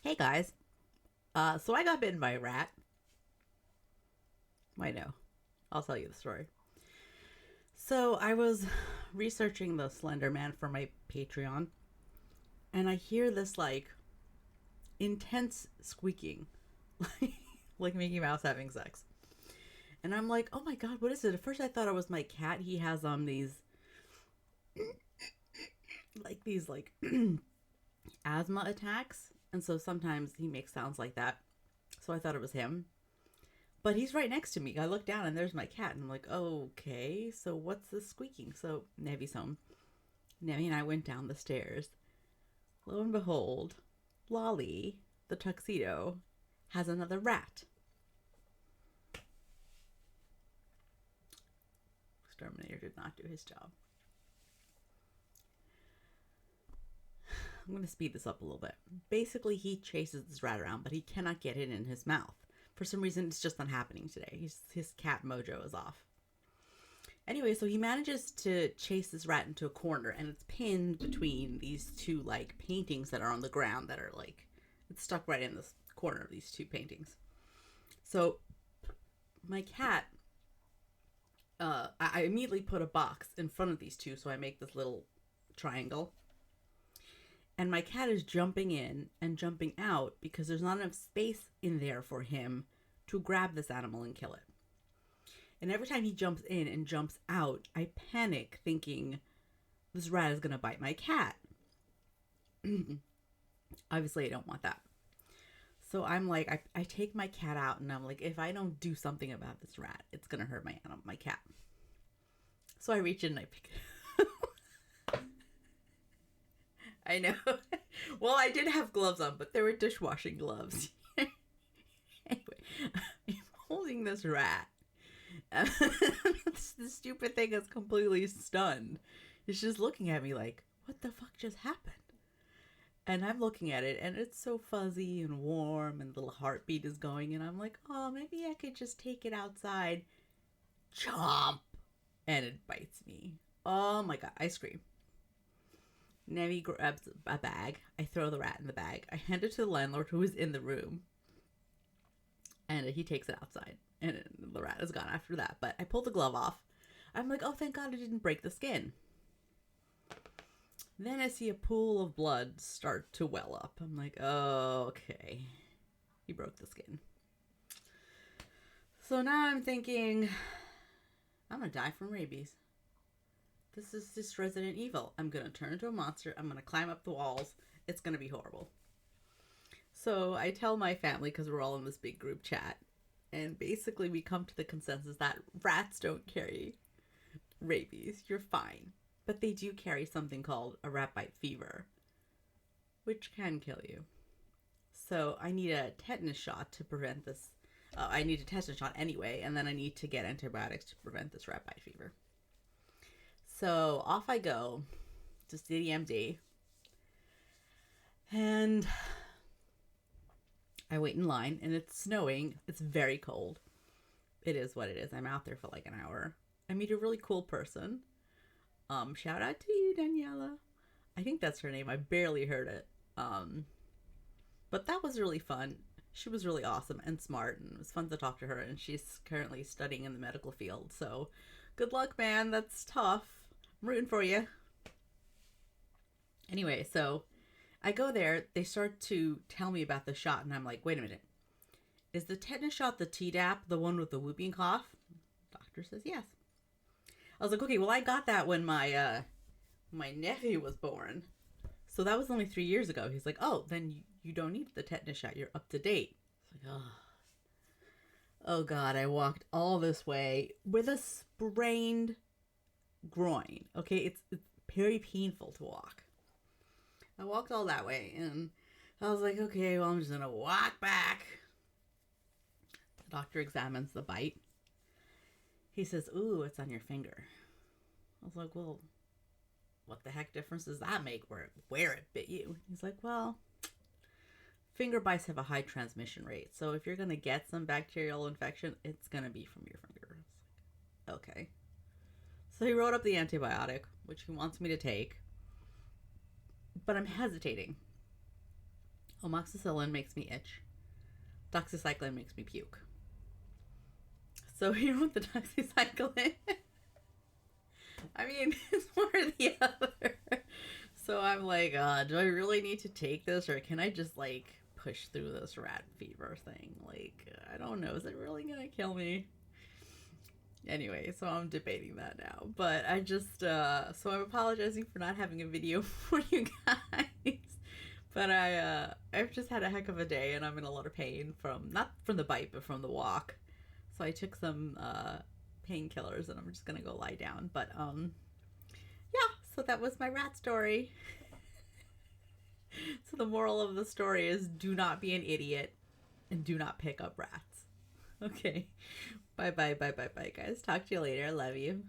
Hey guys. So I got bitten by a rat. I know. I'll tell you the story. So I was researching the Slender Man for my Patreon, and I hear this like intense squeaking, like Mickey Mouse having sex. And I'm like, oh my god, what is it? At first I thought it was my cat. He has these like asthma attacks, and so sometimes he makes sounds like that. So I thought it was him. But he's right next to me. I look down and there's my cat, and I'm like, okay, so what's this squeaking? So Nevi's home. Nevi and I went down the stairs. Lo and behold, Lolly, the tuxedo, has another rat. Exterminator did not do his job. I'm going to speed this up a little bit. Basically, he chases this rat around, but he cannot get it in his mouth. For some reason, it's just not happening today. His cat mojo is off. Anyway, so he manages to chase this rat into a corner, and it's pinned between these two like paintings that are on the ground that are like it's stuck right in this corner of these two paintings. So my cat, I immediately put a box in front of these two, so I make this little triangle. And my cat is jumping in and jumping out because there's not enough space in there for him to grab this animal and kill it. And every time he jumps in and jumps out, I panic thinking this rat is going to bite my cat. Obviously, I don't want that. So I'm like, I take my cat out and I'm like, if I don't do something about this rat, it's going to hurt my cat. So I reach in and I pick it. I know. Well, I did have gloves on, but they were dishwashing gloves. Anyway, I'm holding this rat. The stupid thing is completely stunned. It's just looking at me like, what the fuck just happened? And I'm looking at it, and it's so fuzzy and warm, and the little heartbeat is going, and I'm like, oh, maybe I could just take it outside. Chomp! And it bites me. Oh my god, I scream. Nevi grabs a bag. I throw the rat in the bag. I hand it to the landlord who is in the room. And he takes it outside. And the rat is gone after that. But I pull the glove off. I'm like, oh, thank God I didn't break the skin. Then I see a pool of blood start to well up. I'm like, oh, okay. He broke the skin. So now I'm thinking, I'm going to die from rabies. This is just Resident Evil. I'm going to turn into a monster. I'm going to climb up the walls. It's going to be horrible. So I tell my family, because we're all in this big group chat, and basically we come to the consensus that rats don't carry rabies. You're fine. But they do carry something called a rat bite fever, which can kill you. So I need a tetanus shot to prevent this. I need a tetanus shot anyway, and then I need to get antibiotics to prevent this rat bite fever. So off I go to CDMD, and I wait in line, and it's snowing. It's very cold. It is what it is. I'm out there for like an hour. I meet a really cool person. Shout out to you, Daniela. I think that's her name. I barely heard it. But that was really fun. She was really awesome and smart, and it was fun to talk to her, and she's currently studying in the medical field. So good luck, man. That's tough. I'm rooting for you. Anyway, so I go there. They start to tell me about the shot, and I'm like, wait a minute. Is the tetanus shot the Tdap, the one with the whooping cough? Doctor says yes. I was like, okay, well, I got that when my nephew was born. So that was only 3 years ago. He's like, oh, then you don't need the tetanus shot. You're up to date. It's like, oh God, I walked all this way with a sprained groin. Okay, it's very painful to walk. I walked all that way, and I was like, okay, well, I'm just gonna walk back. The doctor examines the bite. He says, ooh, it's on your finger. I was like, well, what the heck difference does that make where it bit you? He's like, well, finger bites have a high transmission rate, so if you're gonna get some bacterial infection, it's gonna be from your finger. I was like, okay. So he wrote up the antibiotic, which he wants me to take, but I'm hesitating. Amoxicillin makes me itch. Doxycycline makes me puke. So you want the doxycycline? I mean, it's one or the other. So I'm like, do I really need to take this, or can I just like push through this rat fever thing? Like, I don't know. Is it really gonna kill me? Anyway, so I'm debating that now. But I just, so I'm apologizing for not having a video for you guys. But I've just had a heck of a day, and I'm in a lot of pain from, not from the bite, but from the walk. So I took some painkillers, and I'm just gonna go lie down. But yeah, so that was my rat story. So the moral of the story is, do not be an idiot and do not pick up rats. Okay. Bye, guys. Talk to you later. Love you.